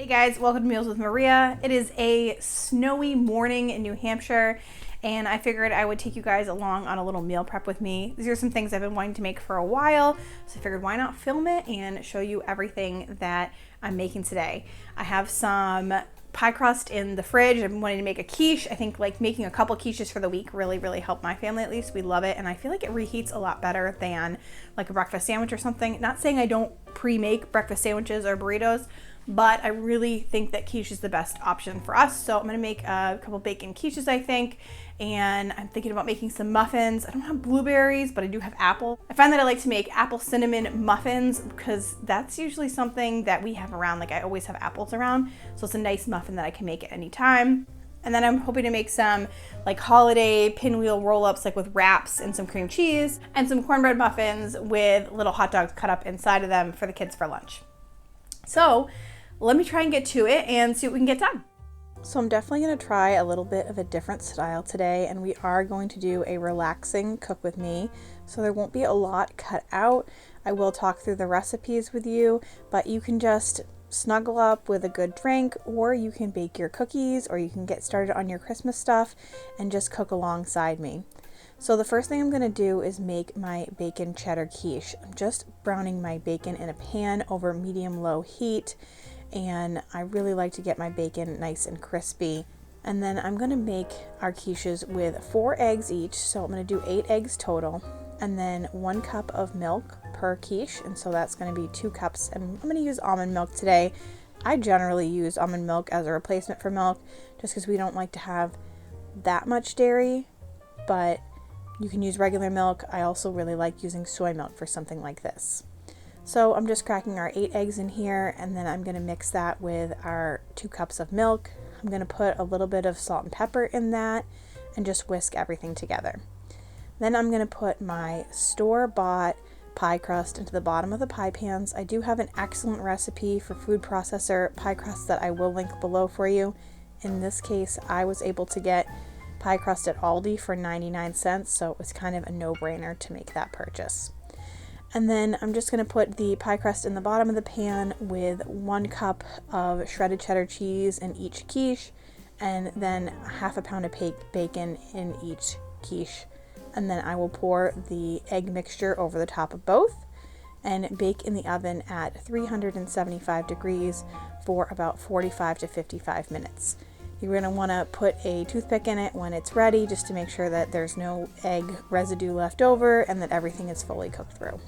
Hey guys, welcome to Meals with Maria. It is a snowy morning in New Hampshire, and I figured I would take you guys along on a little meal prep with me. These are some things I've been wanting to make for a while, so I figured why not film it and show you everything that I'm making today. I have some pie crust in the fridge. I've been wanting to make a quiche. I think like making a couple quiches for the week really helped my family, at least. We love it, and I feel like it reheats a lot better than like a breakfast sandwich or something. Not saying I don't pre-make breakfast sandwiches or burritos, but I really think that quiche is the best option for us. So I'm gonna make a couple bacon quiches, I think, and I'm thinking about making some muffins. I don't have blueberries, but I do have apple. I find that I like to make apple cinnamon muffins because that's usually something that we have around. Like I always have apples around, so it's a nice muffin that I can make at any time. And then I'm hoping to make some like holiday pinwheel roll-ups, like with wraps and some cream cheese, and some cornbread muffins with little hot dogs cut up inside of them for the kids for lunch. So let me try and get to it and see what we can get done. So I'm definitely going to try a little bit of a different style today, and we are going to do a relaxing cook with me. So there won't be a lot cut out. I will talk through the recipes with you, but you can just snuggle up with a good drink, or you can bake your cookies, or you can get started on your Christmas stuff and just cook alongside me. So the first thing I'm going to do is make my bacon cheddar quiche. I'm just browning my bacon in a pan over medium-low heat, and I really like to get my bacon nice and crispy. And then I'm going to make our quiches with 4 eggs each, so I'm going to do 8 eggs total, and then 1 cup of milk per quiche, and so that's going to be 2 cups, and I'm going to use almond milk today. I generally use almond milk as a replacement for milk just because we don't like to have that much dairy, but you can use regular milk. I also really like using soy milk for something like this. So I'm just cracking our 8 eggs in here, and then I'm going to mix that with our 2 cups of milk. I'm going to put a little bit of salt and pepper in that and just whisk everything together. Then I'm going to put my store-bought pie crust into the bottom of the pie pans. I do have an excellent recipe for food processor pie crust that I will link below for you. In this case, I was able to get pie crust at Aldi for 99 cents, so it was kind of a no-brainer to make that purchase. And then I'm just going to put the pie crust in the bottom of the pan with 1 cup of shredded cheddar cheese in each quiche, and then half a pound of bacon in each quiche. And then I will pour the egg mixture over the top of both and bake in the oven at 375 degrees for about 45 to 55 minutes. You're going to want to put a toothpick in it when it's ready, just to make sure that there's no egg residue left over and that everything is fully cooked through.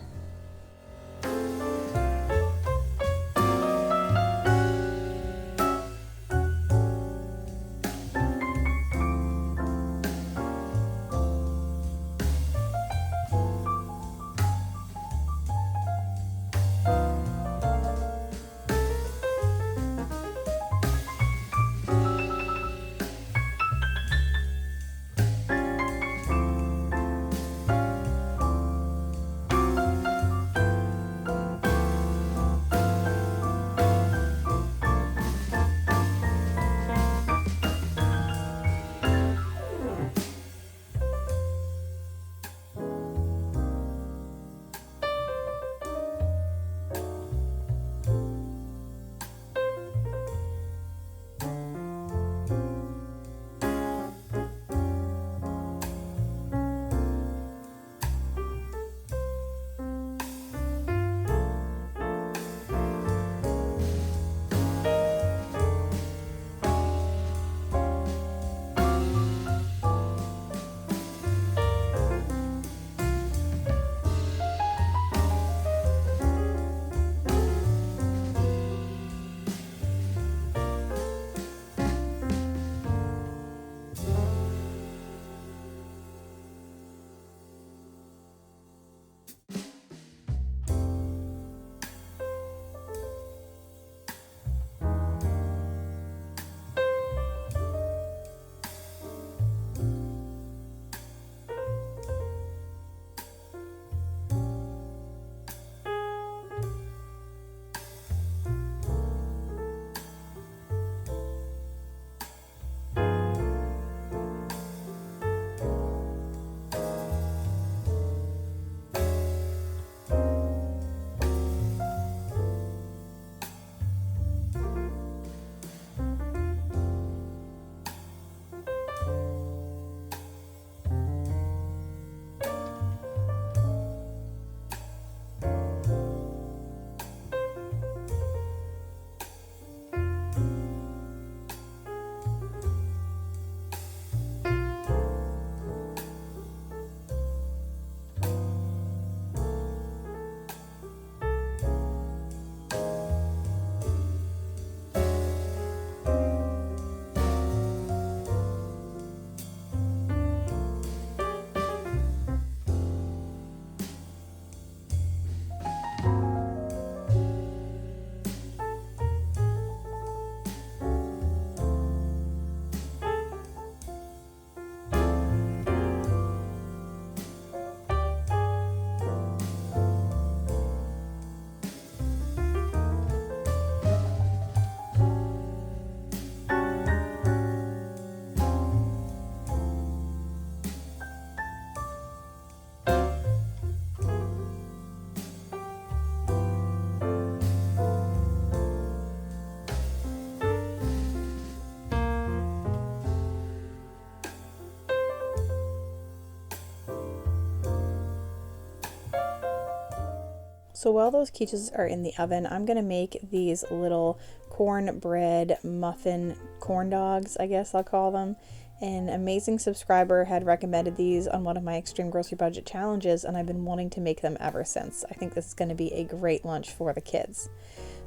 So while those quiches are in the oven, I'm gonna make these little cornbread muffin corn dogs, I guess I'll call them. An amazing subscriber had recommended these on one of my extreme grocery budget challenges, and I've been wanting to make them ever since. I think this is going to be a great lunch for the kids.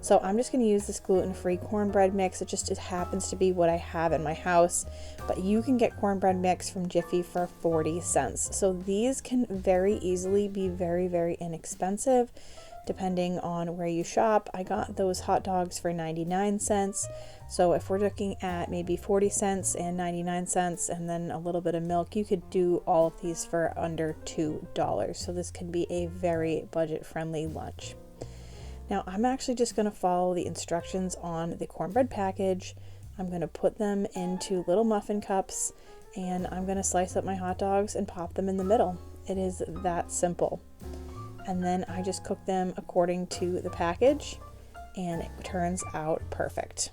So I'm just going to use this gluten-free cornbread mix. It happens to be what I have in my house, but you can get cornbread mix from Jiffy for 40 cents. So these can very easily be very, very inexpensive depending on where you shop. I got those hot dogs for 99 cents. So if we're looking at maybe 40 cents and 99 cents and then a little bit of milk, you could do all of these for under $2. So this can be a very budget-friendly lunch. Now I'm actually just going to follow the instructions on the cornbread package. I'm going to put them into little muffin cups, and I'm going to slice up my hot dogs and pop them in the middle. It is that simple. And then I just cook them according to the package, and it turns out perfect.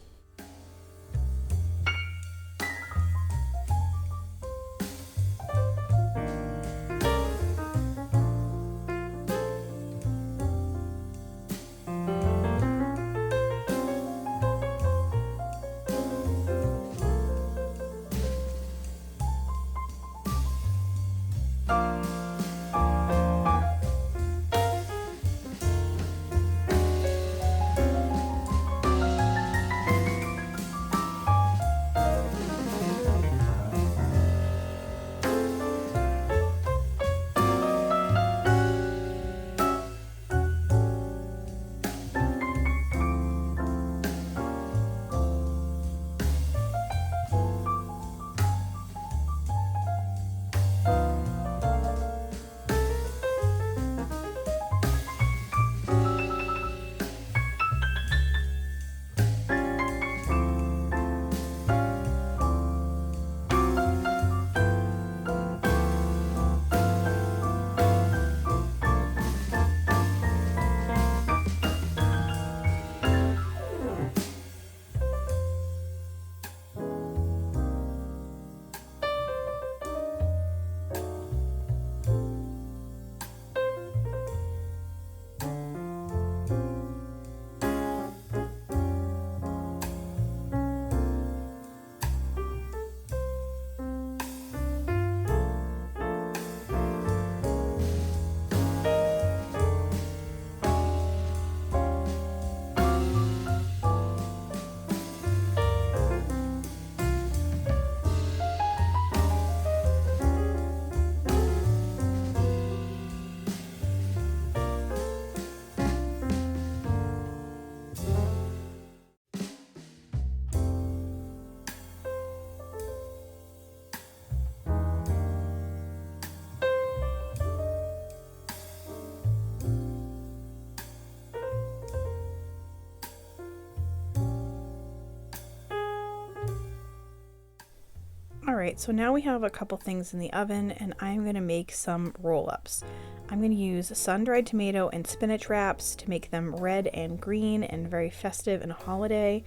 Alright, so now we have a couple things in the oven, and I'm going to make some roll-ups. I'm going to use sun-dried tomato and spinach wraps to make them red and green and very festive and holiday.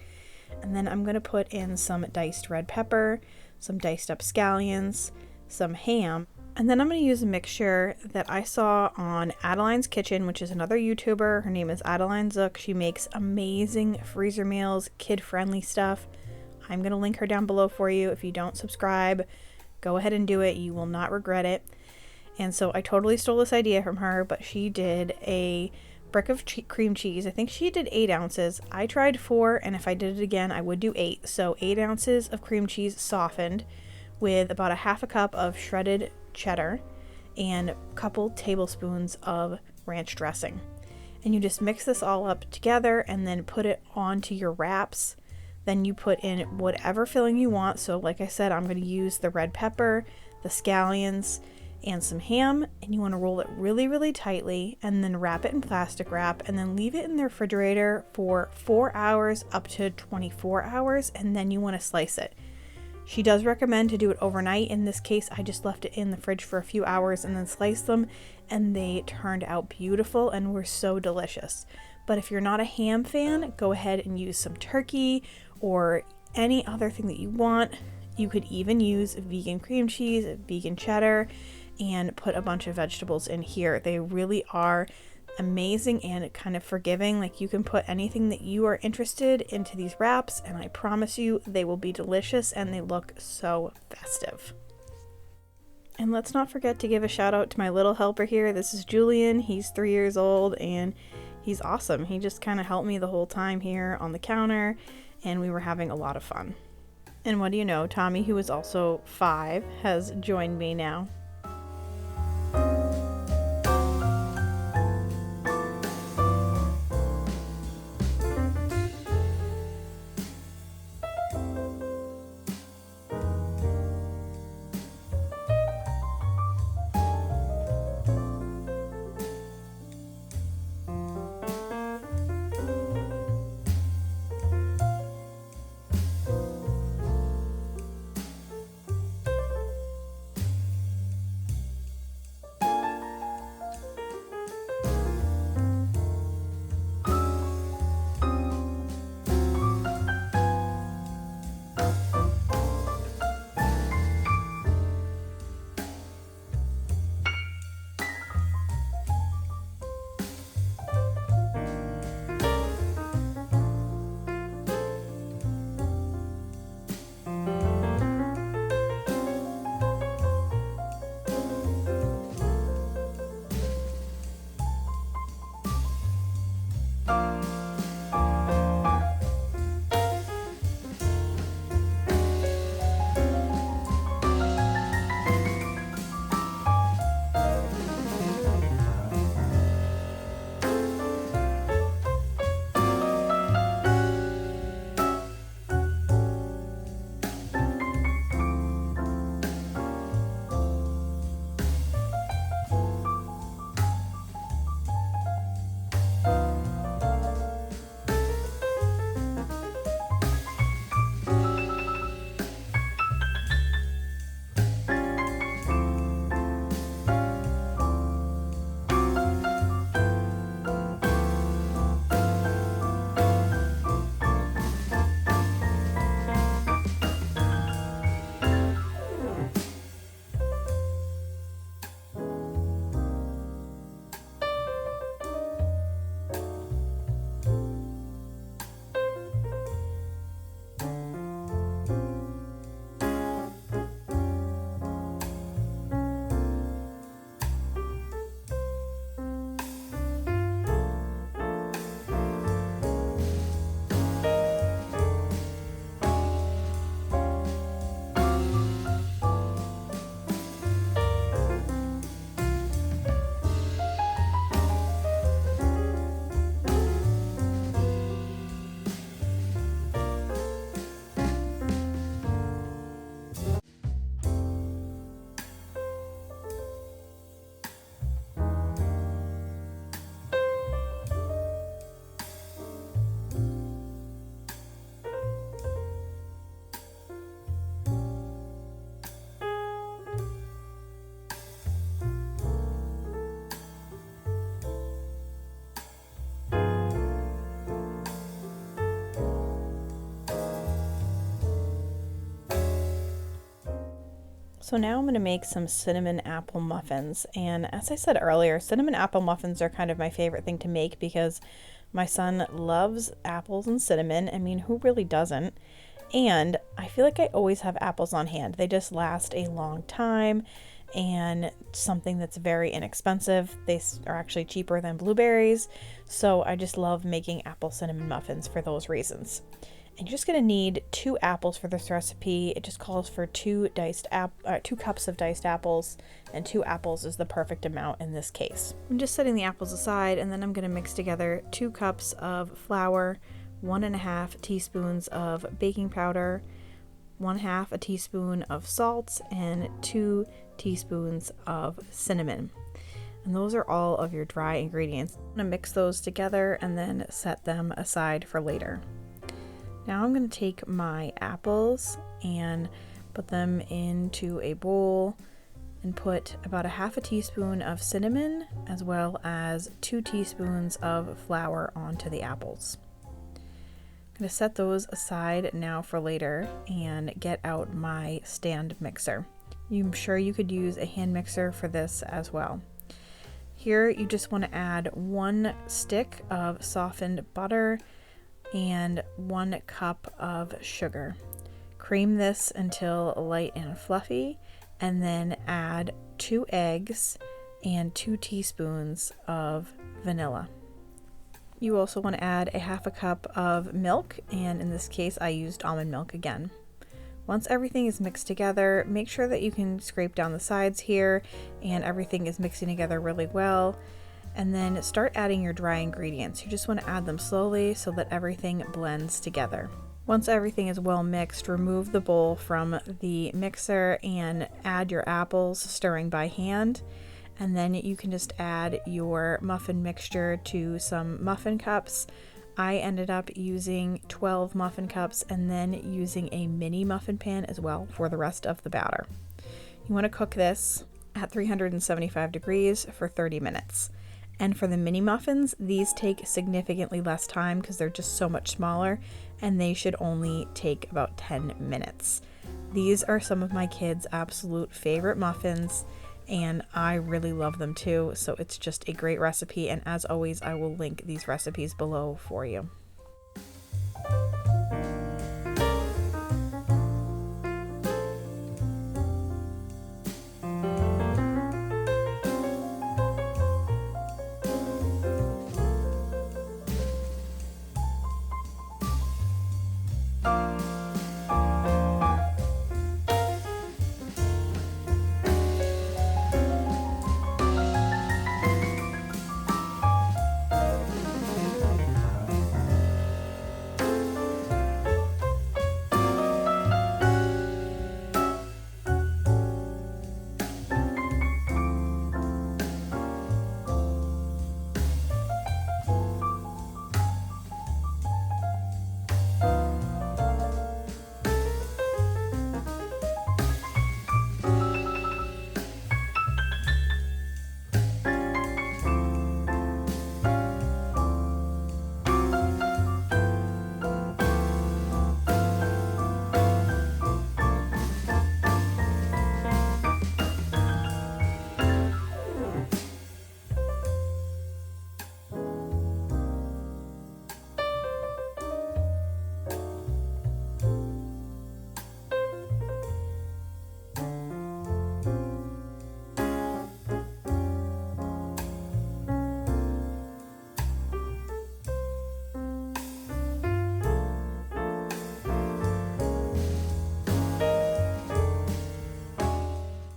And then I'm going to put in some diced red pepper, some diced up scallions, some ham, and then I'm going to use a mixture that I saw on Adeline's Kitchen, which is another YouTuber. Her name is Adeline. She makes amazing freezer meals, kid-friendly stuff. I'm going to link her down below for you. If you don't subscribe, go ahead and do it. You will not regret it. And so I totally stole this idea from her, but she did a brick of cream cheese. I think she did 8 ounces. I tried 4, and if I did it again, I would do 8. So 8 ounces of cream cheese softened with about a half a cup of shredded cheddar and a couple tablespoons of ranch dressing. And you just mix this all up together and then put it onto your wraps. Then you put in whatever filling you want. So like I said, I'm going to use the red pepper, the scallions, and some ham. And you want to roll it really, really tightly and then wrap it in plastic wrap and then leave it in the refrigerator for 4 hours up to 24 hours. And then you want to slice it. She does recommend to do it overnight. In this case, I just left it in the fridge for a few hours and then sliced them, and they turned out beautiful and were so delicious. But if you're not a ham fan, go ahead and use some turkey or any other thing that you want. You could even use vegan cream cheese, vegan cheddar, and put a bunch of vegetables in here. They really are amazing and kind of forgiving. Like, you can put anything that you are interested into these wraps, and I promise you they will be delicious and they look so festive. And let's not forget to give a shout out to my little helper here. This is Julian. He's 3 years old and he's awesome. He just kind of helped me the whole time here on the counter, and we were having a lot of fun. And what do you know, Tommy, who is also 5, has joined me now. So now I'm going to make some cinnamon apple muffins, and as I said earlier, cinnamon apple muffins are kind of my favorite thing to make because my son loves apples and cinnamon. I mean, who really doesn't? And I feel like I always have apples on hand. They just last a long time, and something that's very inexpensive. They are actually cheaper than blueberries, so I just love making apple cinnamon muffins for those reasons. And you're just going to need 2 apples for this recipe. It just calls for 2 cups of diced apples, and 2 apples is the perfect amount in this case. I'm just setting the apples aside, and then I'm going to mix together 2 cups of flour, 1.5 teaspoons of baking powder, 1/2 a teaspoon of salt, and 2 teaspoons of cinnamon. And those are all of your dry ingredients. I'm going to mix those together and then set them aside for later. Now I'm going to take my apples and put them into a bowl and put about 1/2 teaspoon of cinnamon as well as 2 teaspoons of flour onto the apples. I'm going to set those aside now for later and get out my stand mixer. I'm sure you could use a hand mixer for this as well. Here you just want to add 1 stick of softened butter and 1 cup of sugar. Cream this until light and fluffy, and then add 2 eggs and 2 teaspoons of vanilla. You also want to add a 1/2 cup of milk, and in this case I used almond milk again. Once everything is mixed together, make sure that you can scrape down the sides here and everything is mixing together really well. And then start adding your dry ingredients. You just want to add them slowly so that everything blends together. Once everything is well mixed, remove the bowl from the mixer and add your apples, stirring by hand. And then you can just add your muffin mixture to some muffin cups. I ended up using 12 muffin cups and then using a mini muffin pan as well for the rest of the batter. You want to cook this at 375 degrees for 30 minutes. And for the mini muffins, these take significantly less time because they're just so much smaller, and they should only take about 10 minutes. These are some of my kids' absolute favorite muffins, and I really love them too, so it's just a great recipe, and as always, I will link these recipes below for you.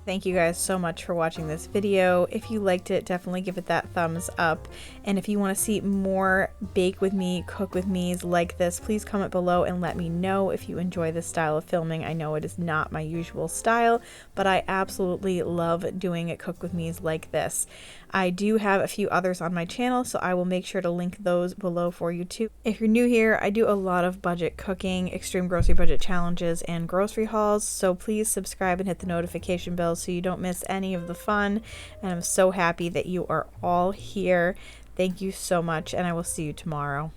Thank you guys so much for watching this video. If you liked it, definitely give it that thumbs up. And if you want to see more bake with me, cook with me's like this, please comment below and let me know if you enjoy this style of filming. I know it is not my usual style, but I absolutely love doing it cook with me's like this. I do have a few others on my channel, so I will make sure to link those below for you too. If you're new here, I do a lot of budget cooking, extreme grocery budget challenges, and grocery hauls, so please subscribe and hit the notification bell so you don't miss any of the fun. And I'm so happy that you are all here. Thank you so much, and I will see you tomorrow.